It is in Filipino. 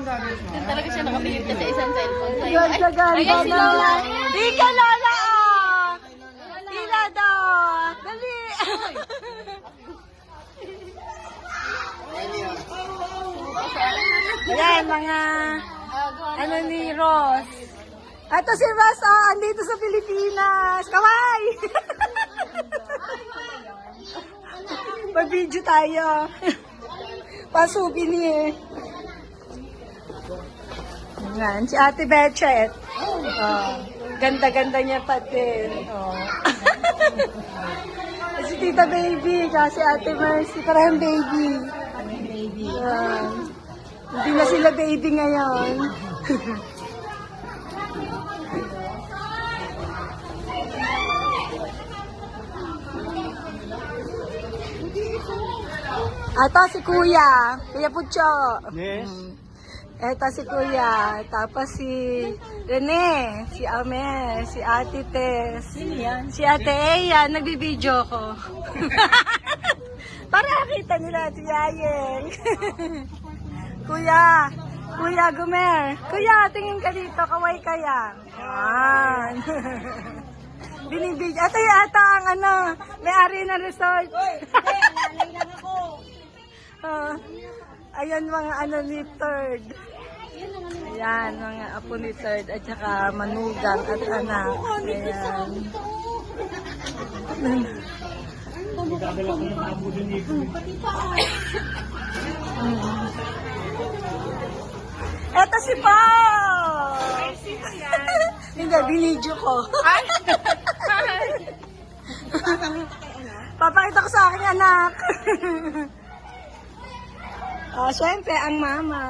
Doon talaga siya nakapilip ka sa isang cellphone sa'yo. Ganda. Ayan si Lola. Di ka, Lola! Tila daw! Dali! Ayan, mga ano ni Ross. Ito si Ross, andito sa Pilipinas. Kaway! Mag-video tayo. Pa-souvenir. Yan, si Ate Bechet. Ganda-ganda niya pati. Si Tita Baby, kasi Ate Mercy, parang baby. Hindi na sila baby ngayon. Ito si Kuya Pucho. Yes. Ito si Kuya, tapos si Rene, si Amel, si Ate Tess, si Ate Eya, nagbibideo ko. Para nakita nila si Yayeng. Kuya Gumer. Kuya, tingin ka dito, kaway kaya. Yan. Binibidyo. Ito yata ang may-ari ng resort. Lalay lang ako. Ayan mga ni Third. Ayan, mga apo ni Third at saka manugang at anak. Ayan. Eto si Paul! Hindi, binidyo ko. Papakita ko sa aking anak. Siyempre, ang mama.